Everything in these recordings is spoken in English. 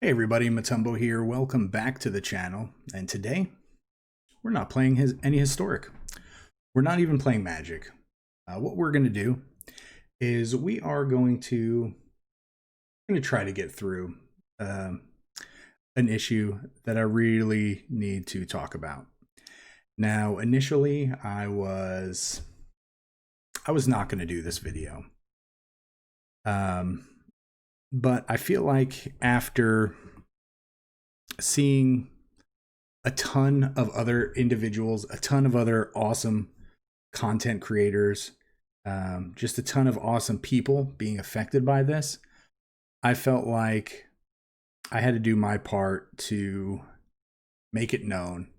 Hey everybody, Motumbo here. Welcome back to the channel. And today, we're not playing any historic. We're not even playing Magic. What we're going to do is we are going to try to get through an issue that I really need to talk about. Now, initially, I was not going to do this video. But I feel like after seeing a ton of other individuals, a ton of other awesome content creators, just a ton of awesome people being affected by this, I felt like I had to do my part to make it known,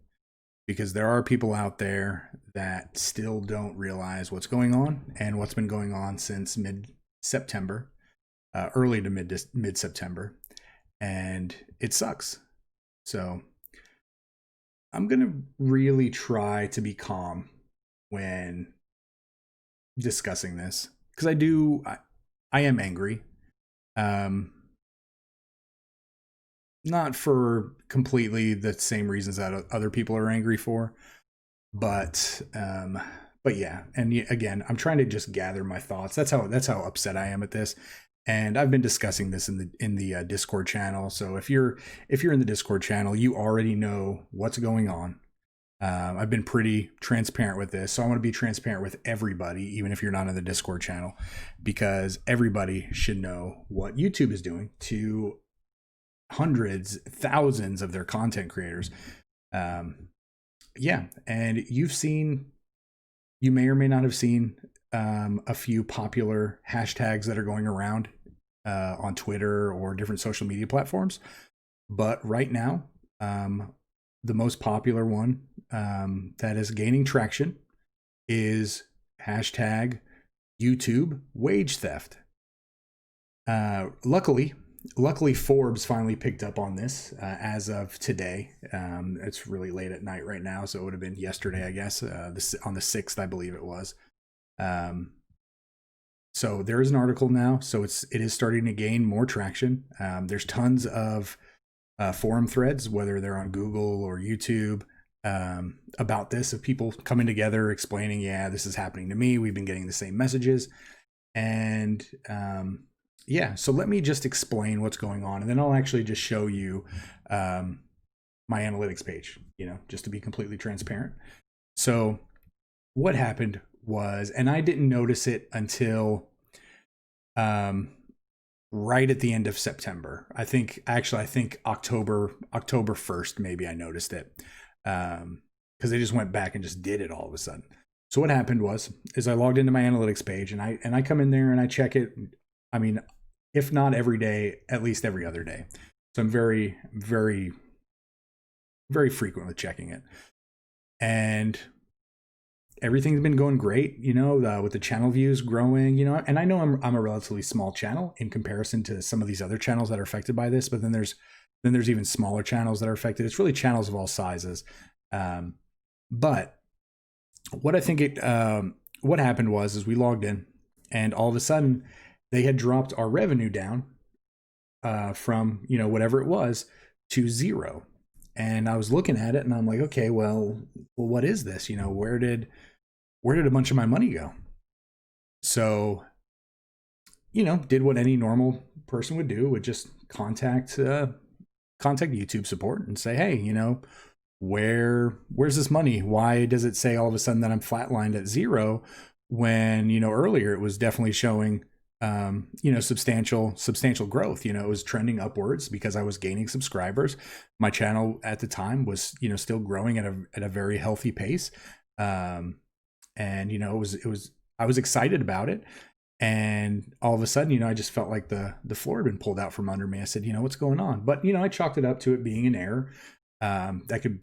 because there are people out there that still don't realize what's going on and what's been going on since mid-September. Early to mid-September, and it sucks. So I'm going to really try to be calm when discussing this, because I am angry. Not for completely the same reasons that other people are angry for, but yeah. And again, I'm trying to just gather my thoughts. That's how upset I am at this. And I've been discussing this in the Discord channel. So if you're in the Discord channel, you already know what's going on. I've been pretty transparent with this, so I want to be transparent with everybody, even if you're not in the Discord channel, because everybody should know what YouTube is doing to hundreds, thousands of their content creators. Yeah, and you may or may not have seen a few popular hashtags that are going around on Twitter or different social media platforms. But right now, the most popular one that is gaining traction is hashtag YouTube wage theft. Luckily, Forbes finally picked up on this as of today. It's really late at night right now, so it would have been yesterday, I guess, on the 6th, I believe it was. So there is an article now, so it is starting to gain more traction. There's tons of forum threads, whether they're on Google or YouTube, about this, of people coming together explaining, yeah, this is happening to me. We've been getting the same messages. And yeah, so let me just explain what's going on, and then I'll actually just show you my analytics page, just to be completely transparent. So what happened was, and I didn't notice it until right at the end of September. I think October 1st, maybe I noticed it, because they just went back and just did it all of a sudden. So what happened is I logged into my analytics page, and I come in there and I check it. I mean, if not every day, at least every other day. So I'm very, very, very frequent with checking it. And everything's been going great, with the channel views growing, and I know I'm a relatively small channel in comparison to some of these other channels that are affected by this, but then there's even smaller channels that are affected. It's really channels of all sizes. But what I think what happened was we logged in, and all of a sudden they had dropped our revenue down from, whatever it was, to 0. And I was looking at it and I'm like, okay, well, what is this? Where did a bunch of my money go? So, did what any normal person would do, would just contact YouTube support and say, hey, where's this money? Why does it say all of a sudden that I'm flatlined at 0 when, earlier it was definitely showing substantial growth. It was trending upwards because I was gaining subscribers. My channel at the time was, still growing at a very healthy pace. And, I was excited about it. And all of a sudden, I just felt like the floor had been pulled out from under me. I said, what's going on? But, I chalked it up to it being an error. That could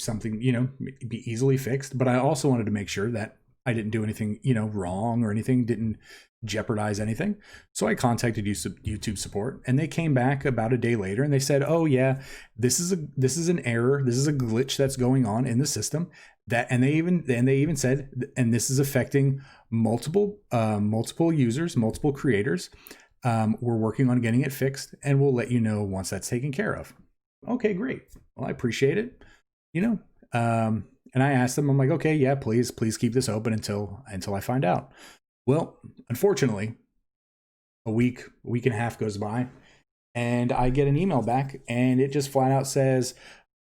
be easily fixed. But I also wanted to make sure that I didn't do anything, wrong or anything, didn't jeopardize anything. So I contacted YouTube support, and they came back about a day later and they said, oh yeah, this is an error. This is a glitch that's going on in the system, and they even said, and this is affecting multiple users, multiple creators. We're working on getting it fixed, and we'll let you know once that's taken care of. okay, great. Well, I appreciate it. You know, and I asked them, I'm like, okay, yeah, please keep this open until I find out. Well, unfortunately, a week and a half goes by, and I get an email back, and it just flat out says,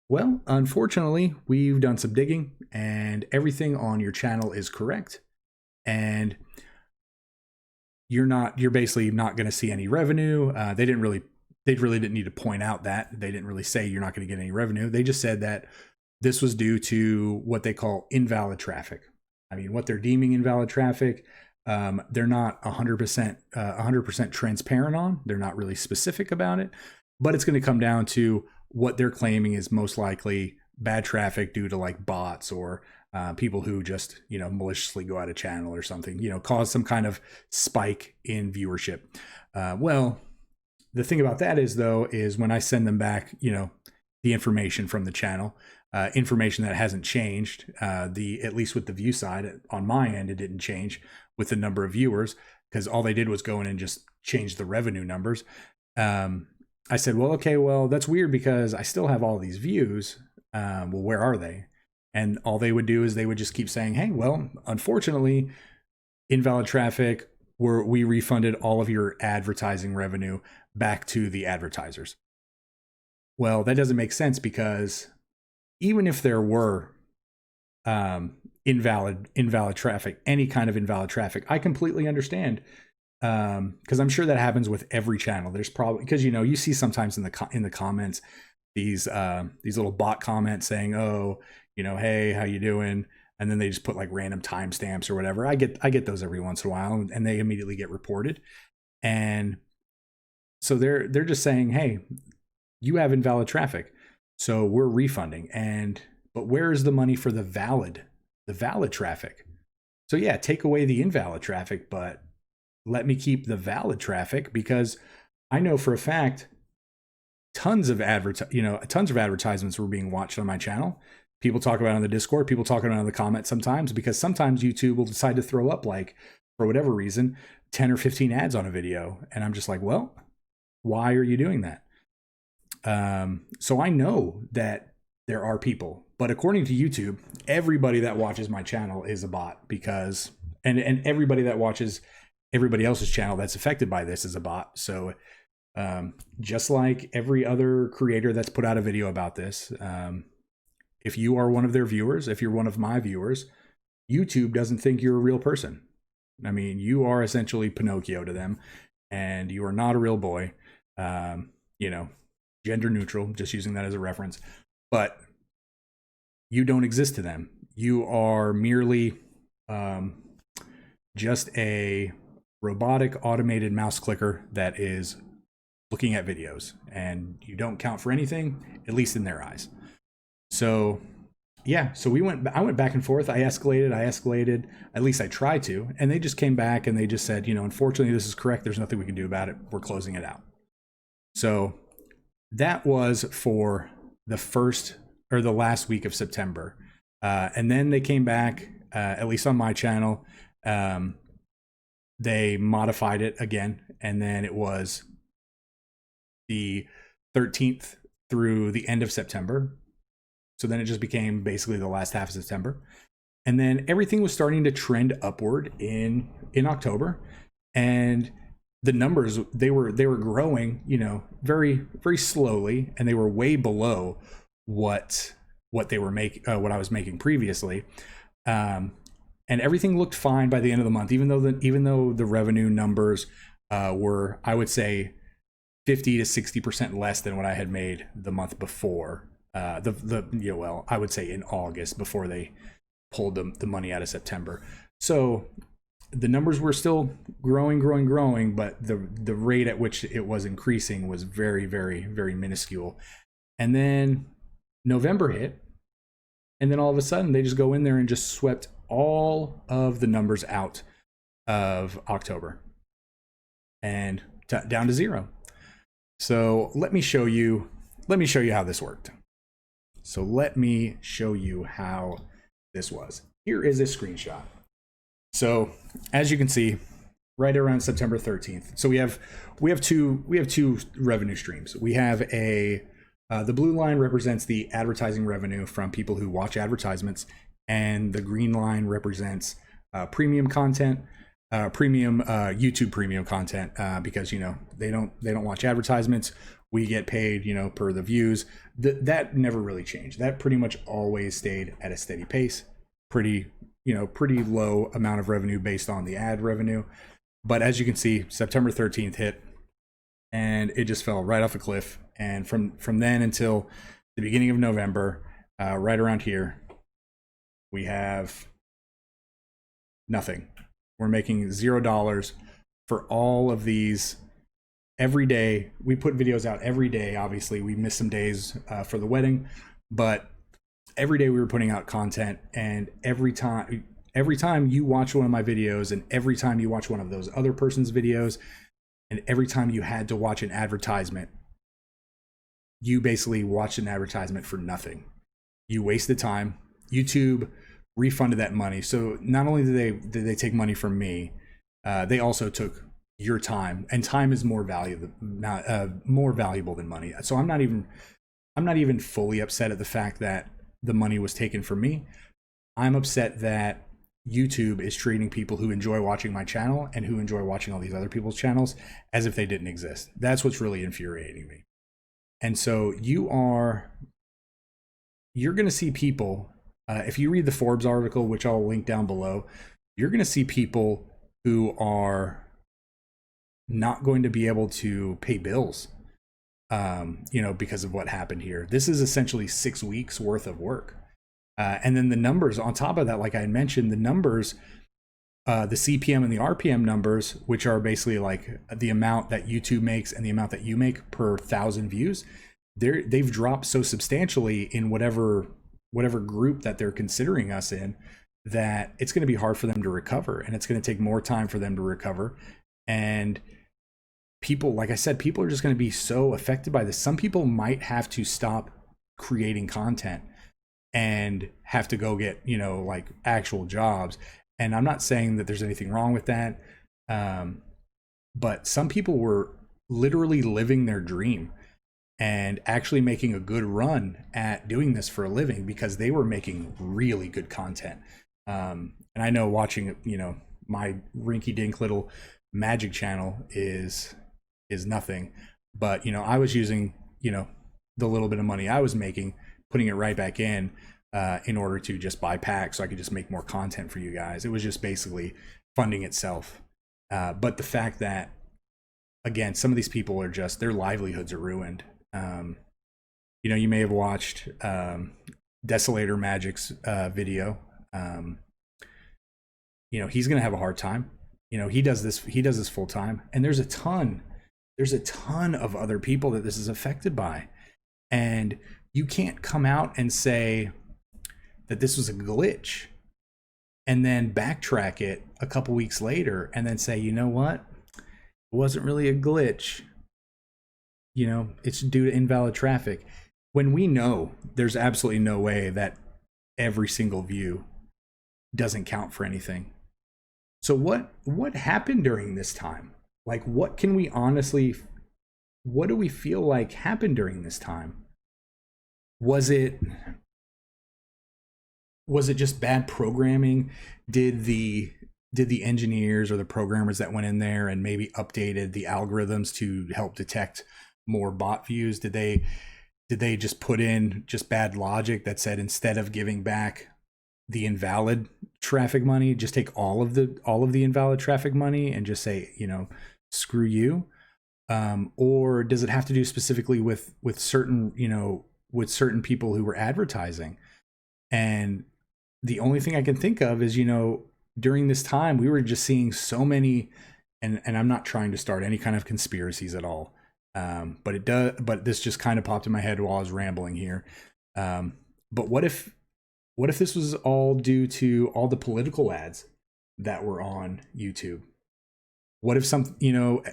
well, unfortunately, we've done some digging, and everything on your channel is correct, and you're basically not going to see any revenue. They really didn't need to point out that. They didn't really say you're not going to get any revenue. They just said that this was due to what they call invalid traffic. I mean, what they're deeming invalid traffic, they're not 100% transparent on. They're not really specific about it, but it's going to come down to what they're claiming is most likely bad traffic due to like bots or people who just, maliciously go out of channel or something, cause some kind of spike in viewership. Well, the thing about that is when I send them back, the information from the channel, information that hasn't changed, at least with the view side on my end, it didn't change with the number of viewers because all they did was go in and just change the revenue numbers. I said, well, okay, well, that's weird because I still have all these views. Well, where are they? And all they would do is they would just keep saying, hey, well, unfortunately, invalid traffic, we refunded all of your advertising revenue back to the advertisers. Well, that doesn't make sense because even if there were invalid traffic, any kind of invalid traffic, I completely understand. Because I'm sure that happens with every channel. There's probably, because you see sometimes in the comments these little bot comments saying, oh, hey, how you doing? And then they just put like random timestamps or whatever. I get those every once in a while, and they immediately get reported. And so they're just saying, hey, you have invalid traffic, so we're refunding. But where is the money for the valid traffic? So yeah, take away the invalid traffic, but let me keep the valid traffic, because I know for a fact tons of advertisements were being watched on my channel. People talk about it on the Discord, people talk about it in the comments sometimes, because sometimes YouTube will decide to throw up, like, for whatever reason, 10 or 15 ads on a video. And I'm just like, well, why are you doing that? So I know that there are people, but according to YouTube, everybody that watches my channel is a bot, because, and everybody that watches everybody else's channel that's affected by this is a bot. So just like every other creator that's put out a video about this, if you are one of their viewers, if you're one of my viewers, YouTube doesn't think you're a real person. I mean, you are essentially Pinocchio to them, and you are not a real boy. Gender neutral, just using that as a reference, but you don't exist to them. You are merely just a robotic automated mouse clicker that is looking at videos, and you don't count for anything, at least in their eyes. So yeah, so I went back and forth. I escalated, at least I tried to, and they just came back and they just said, unfortunately, this is correct. There's nothing we can do about it. We're closing it out. So that was for the last week of September. And then they came back, at least on my channel, they modified it again. And then it was the 13th through the end of September. So then it just became basically the last half of September. And then everything was starting to trend upward in October. And the numbers, they were growing, very, very slowly, and they were way below what they were what I was making previously. And everything looked fine by the end of the month, even though the revenue numbers were, I would say, 50 to 60% less than what I had made the month before. I would say in August, before they pulled the money out of September. So the numbers were still growing, but the rate at which it was increasing was very, very, very minuscule. And then November hit, and then all of a sudden they just go in there and just swept all of the numbers out of October and down to zero. So let me show you how this worked. So let me show you how this was. Here is a screenshot. So as you can see, right around September 13th. So we have two revenue streams. We have a The blue line represents the advertising revenue from people who watch advertisements, and the green line represents premium content, premium YouTube premium content, because they don't watch advertisements. We get paid per the views. That never really changed. That pretty much always stayed at a steady pace. Pretty low amount of revenue based on the ad revenue. But as you can see, September 13th hit, and it just fell right off a cliff. And from then until the beginning of November, right around here, we have nothing. We're making $0 for all of these. Every day, we put videos out every day. Obviously, we missed some days for the wedding, but every day we were putting out content, and every time you watch one of my videos, and every time you watch one of those other person's videos, and every time you had to watch an advertisement, you basically watched an advertisement for nothing. You wasted time. YouTube refunded that money. So not only did they take money from me, they also took your time, and time is more valuable than money. So I'm not even fully upset at the fact that the money was taken from me. I'm upset that YouTube is treating people who enjoy watching my channel and who enjoy watching all these other people's channels as if they didn't exist. That's what's really infuriating me. And so you're going to see people, if you read the Forbes article, which I'll link down below, you're going to see people who are not going to be able to pay bills, because of what happened here. This is essentially 6 weeks worth of work. And then the numbers on top of that, like I mentioned, the numbers, the CPM and the RPM numbers, which are basically like the amount that YouTube makes and the amount that you make per 1,000 views, they've dropped so substantially in whatever group that they're considering us in, that it's going to be hard for them to recover, and it's going to take more time for them to recover. And people, like I said, people are just going to be so affected by this. Some people might have to stop creating content and have to go get, like actual jobs. And I'm not saying that there's anything wrong with that. But some people were literally living their dream and actually making a good run at doing this for a living because they were making really good content. And I know watching, my rinky dink little magic channel is nothing, but I was using the little bit of money I was making, putting it right back in order to just buy packs so I could just make more content for you guys. It was just basically funding itself. But the fact that, again, some of these people are just, their livelihoods are ruined. You may have watched Desolator Magic's video. He's gonna have a hard time. He does this full time, and there's a ton of other people that this is affected by, and you can't come out and say that this was a glitch and then backtrack it a couple weeks later and then say, you know what, it wasn't really a glitch, it's due to invalid traffic, when we know there's absolutely no way that every single view doesn't count for anything. So what happened during this time? Like, what do we feel like happened during this time? Was it just bad programming? Did the engineers or the programmers that went in there and maybe updated the algorithms to help detect more bot views? Did they just put in just bad logic that said, instead of giving back the invalid traffic money, just take all of the invalid traffic money and just say, screw you? Or does it have to do specifically with certain people who were advertising? And the only thing I can think of is, during this time, we were just seeing so many, and I'm not trying to start any kind of conspiracies at all. But this just kind of popped in my head while I was rambling here. But what if this was all due to all the political ads that were on YouTube? What if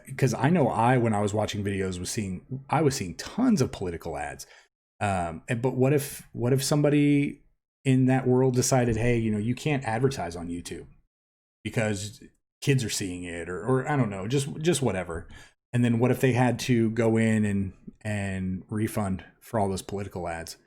because I know when I was watching videos I was seeing tons of political ads. But what if somebody in that world decided, hey, you can't advertise on YouTube because kids are seeing it, or I don't know, just whatever. And then what if they had to go in and refund for all those political ads?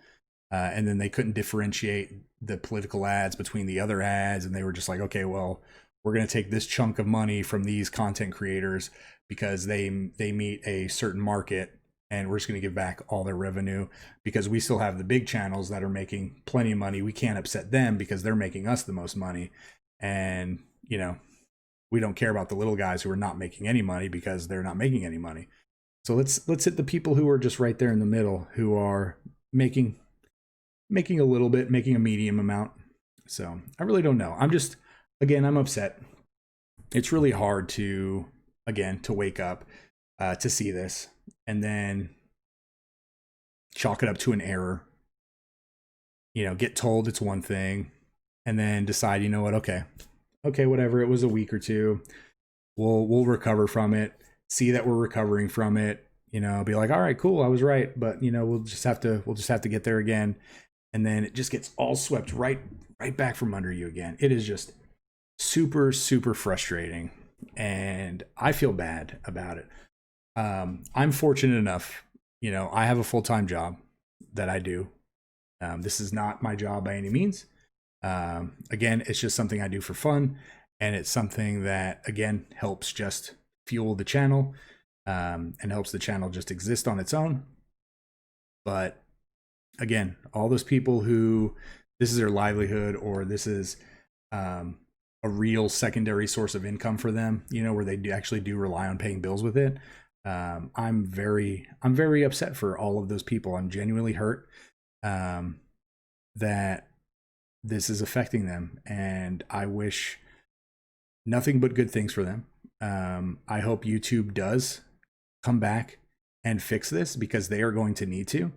And then they couldn't differentiate the political ads between the other ads, and they were just like, okay, well, we're going to take this chunk of money from these content creators because they meet a certain market, and we're just going to give back all their revenue because we still have the big channels that are making plenty of money. We can't upset them because they're making us the most money, and we don't care about the little guys who are not making any money because they're not making any money. So let's hit the people who are just right there in the middle, who are making a little bit, making a medium amount. So I really don't know. I'm upset. It's really hard to wake up to see this and then chalk it up to an error. Get told it's one thing and then decide, you know what, okay, whatever. It was a week or two. We'll recover from it. See that we're recovering from it. Be like, all right, cool, I was right, but we'll just have to get there again. And then it just gets all swept right back from under you again. It is just super, super frustrating, and I feel bad about it. I'm fortunate enough, I have a full-time job that I do. This is not my job by any means. Again, it's just something I do for fun, and it's something that, again, helps just fuel the channel, and helps the channel just exist on its own. But again, all those people who this is their livelihood, or this is a real secondary source of income for them, where they actually do rely on paying bills with it. I'm very upset for all of those people. I'm genuinely hurt that this is affecting them, and I wish nothing but good things for them. I hope YouTube does come back and fix this, because they are going to need to.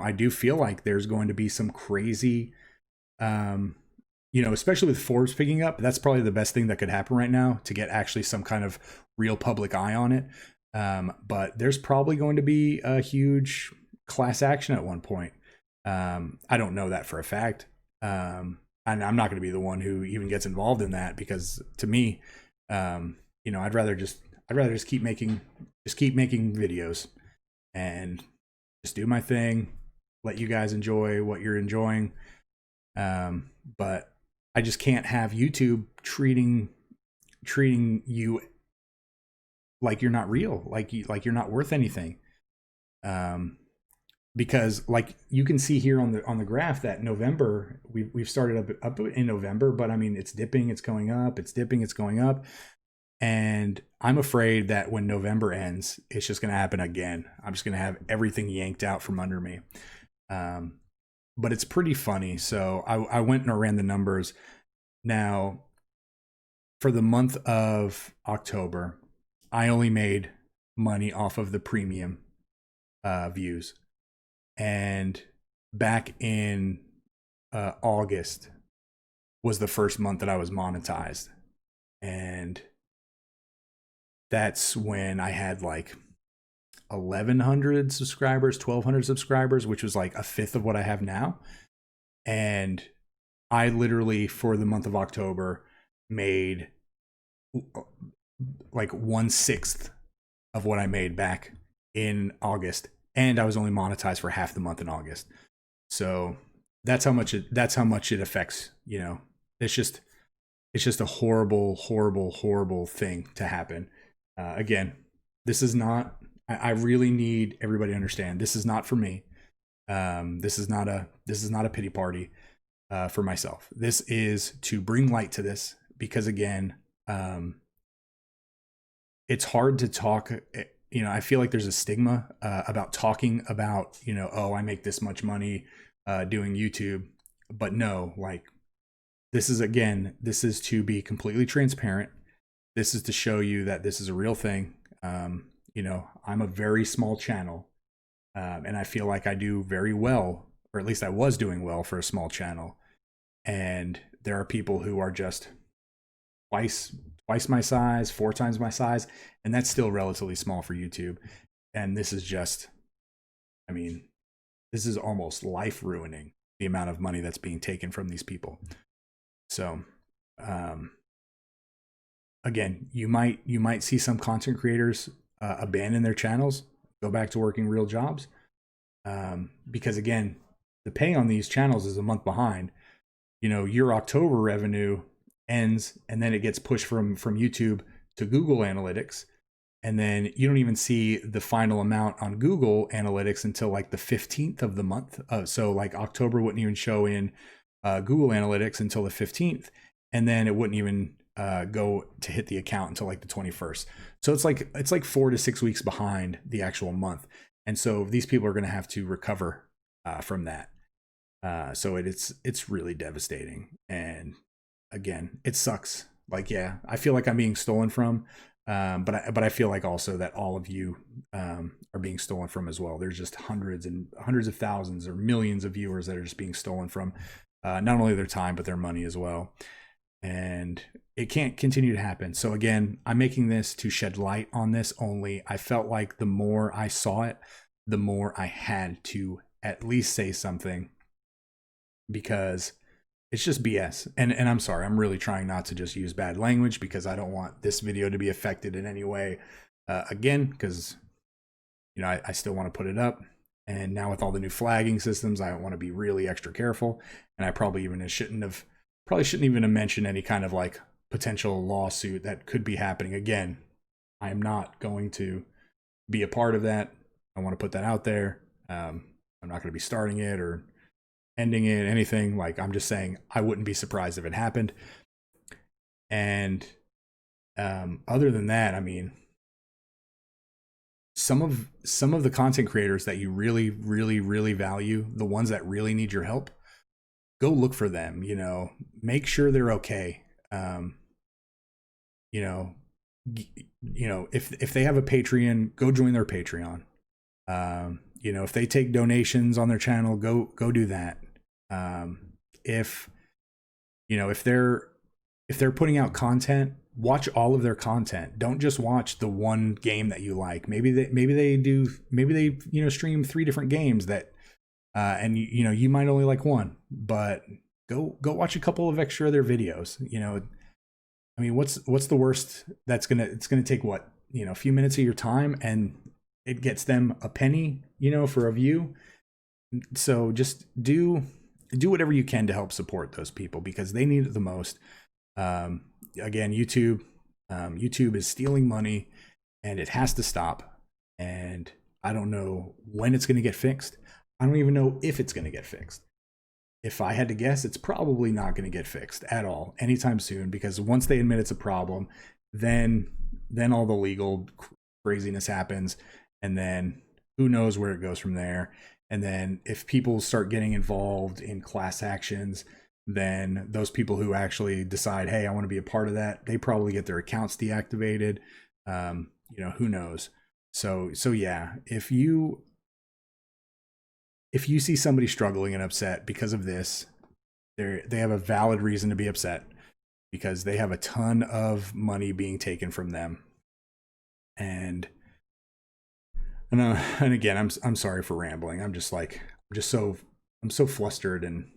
I do feel like there's going to be some crazy, especially with Forbes picking up, that's probably the best thing that could happen right now to get actually some kind of real public eye on it. But there's probably going to be a huge class action at one point. I don't know that for a fact. And I'm not going to be the one who even gets involved in that, because to me, I'd rather just keep making videos and just do my thing, let you guys enjoy what you're enjoying. But I just can't have YouTube treating you like you're not real, like you're not worth anything. Because like you can see here on the graph that November, we've started up in November, but I mean, it's dipping, it's going up, it's dipping, it's going up. And I'm afraid that when November ends, it's just going to happen again. I'm just going to have everything yanked out from under me. But it's pretty funny. So I went and ran the numbers. Now, for the month of October, I only made money off of the premium views. And back in August was the first month that I was monetized. And that's when I had like 1,100 subscribers, 1,200 subscribers, which was like a fifth of what I have now. And I literally, for the month of October, made like 1/6 of what I made back in August. And I was only monetized for half the month in August. So that's how much it affects, it's just a horrible, horrible, horrible thing to happen. Again, this is not, I really need everybody to understand, this is not for me. This is not a pity party for myself. This is to bring light to this, because again, it's hard to talk. I feel like there's a stigma about talking about, oh, I make this much money doing YouTube. But no, like, this is to be completely transparent. This is to show you that this is a real thing. I'm a very small channel, and I feel like I do very well, or at least I was doing well for a small channel. And there are people who are just twice my size, 4 times my size, and that's still relatively small for YouTube. And this is just, this is almost life ruining, the amount of money that's being taken from these people. So, again, you might see some content creators abandon their channels, go back to working real jobs, because again, the pay on these channels is a month behind. Your October revenue ends, and then it gets pushed from YouTube to Google Analytics, and then you don't even see the final amount on Google Analytics until like the 15th of the month. So like October wouldn't even show in Google Analytics until the 15th, and then it wouldn't even go to hit the account until like the 21st. So it's like 4 to 6 weeks behind the actual month, and so these people are going to have to recover from that. So it's really devastating, and again, it sucks. Like, yeah, I feel like I'm being stolen from, but I feel like also that all of you are being stolen from as well. There's just hundreds and hundreds of thousands or millions of viewers that are just being stolen from, not only their time but their money as well, and it can't continue to happen. So again, I'm making this to shed light on this only. I felt like the more I saw it, the more I had to at least say something, because it's just BS. And I'm sorry, I'm really trying not to just use bad language, because I don't want this video to be affected in any way again, because I still want to put it up. And now with all the new flagging systems, I want to be really extra careful. And I probably shouldn't even have mentioned any kind of like potential lawsuit that could be happening. Again, I am not going to be a part of that. I want to put that out there. I'm not going to be starting it or ending it, anything. Like, I'm just saying I wouldn't be surprised if it happened. And other than that, I mean, some of the content creators that you really, really, really value, the ones that really need your help, go look for them. Make sure they're okay. If they have a Patreon, go join their Patreon. If they take donations on their channel, go do that. If they're putting out content, watch all of their content. Don't just watch the one game that you like. Maybe they stream 3 different games that, and you might only like one, but go watch a couple of extra of their videos. I mean, what's the worst it's gonna take, what, a few minutes of your time, and it gets them a penny, for a view. So just do whatever you can to help support those people, because they need it the most. Again, YouTube is stealing money, and it has to stop. And I don't know when it's going to get fixed. I don't even know if it's going to get fixed. If I had to guess, it's probably not going to get fixed at all anytime soon, because once they admit it's a problem, then all the legal craziness happens, and then who knows where it goes from there. And then if people start getting involved in class actions, then those people who actually decide, hey, I want to be a part of that, they probably get their accounts deactivated. Who knows? So yeah, if you see somebody struggling and upset because of this, they have a valid reason to be upset, because they have a ton of money being taken from them. And again, I'm sorry for rambling. I'm so flustered, and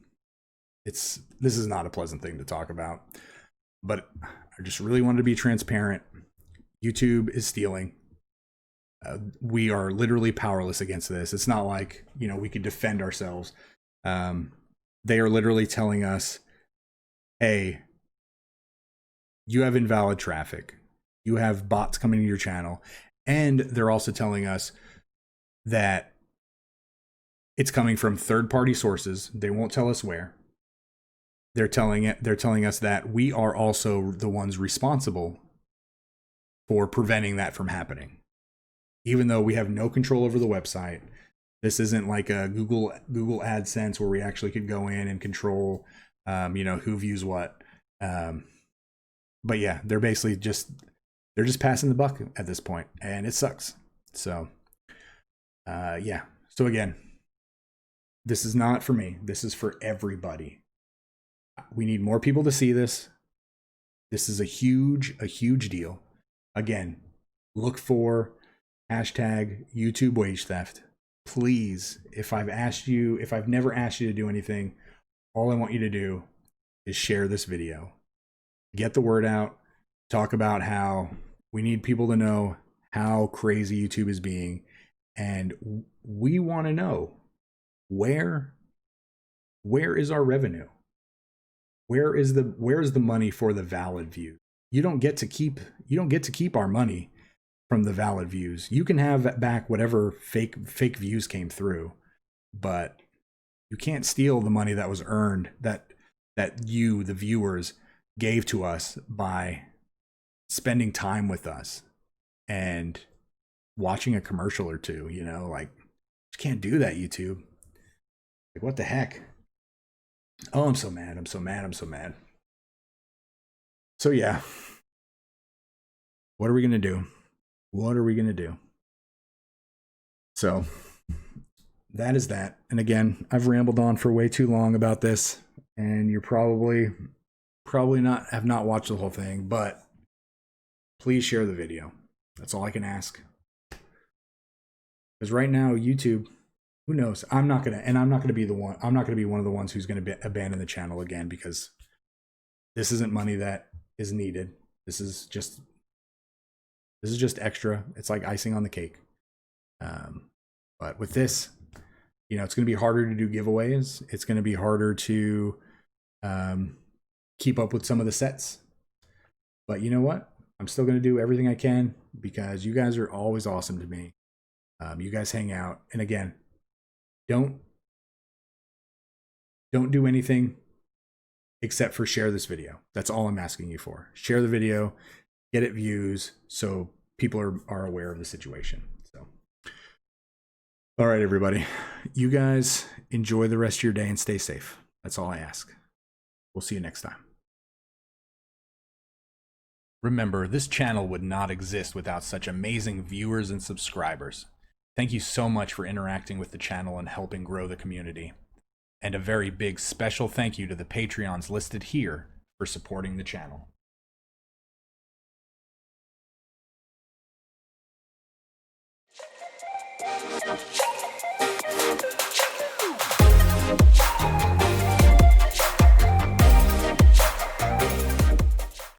this is not a pleasant thing to talk about. But I just really wanted to be transparent. YouTube is stealing. We are literally powerless against this. It's not like we could defend ourselves. They are literally telling us, hey, you have invalid traffic. You have bots coming to your channel. And they're also telling us that it's coming from third-party sources. They won't tell us where. They're telling us that we are also the ones responsible for preventing that from happening, even though we have no control over the website. This isn't like a Google AdSense where we actually could go in and control, who views what. But yeah, they're basically just passing the buck at this point, and it sucks. So, yeah. So again, this is not for me. This is for everybody. We need more people to see this. This is a huge deal. Again, look for hashtag YouTube wage theft. Please, if I've never asked you to do anything, all I want you to do is share this video. Get the word out. talk about how we need people to know how crazy YouTube is being, and we want to know where is our revenue? Where is the money for the valid view? You don't get to keep our money from the valid views. You can have back whatever fake views came through, but you can't steal the money that was earned, that you, the viewers, gave to us by spending time with us and watching a commercial or two. You know, like, you can't do that, YouTube. Like, what the heck? Oh, I'm so mad. I'm so mad. I'm so mad. So yeah, what are we gonna do? What are we gonna do? So that is that. And again, I've rambled on for way too long about this, and you're probably have not watched the whole thing, but please share the video. That's all I can ask. Because right now, YouTube, who knows? I'm not gonna be one of the ones who's gonna abandon the channel again, because this isn't money that is needed. This is just extra. It's like icing on the cake. But with this, you know, it's going to be harder to do giveaways. It's going to be harder to keep up with some of the sets. But you know what? I'm still going to do everything I can, because you guys are always awesome to me. You guys hang out. And again, don't do anything except for share this video. That's all I'm asking you for. Share the video, get it views, so people are aware of the situation. So, all right, everybody, you guys enjoy the rest of your day and stay safe. That's all I ask. We'll see you next time. Remember, this channel would not exist without such amazing viewers and subscribers. Thank you so much for interacting with the channel and helping grow the community. And a very big special thank you to the Patreons listed here for supporting the channel.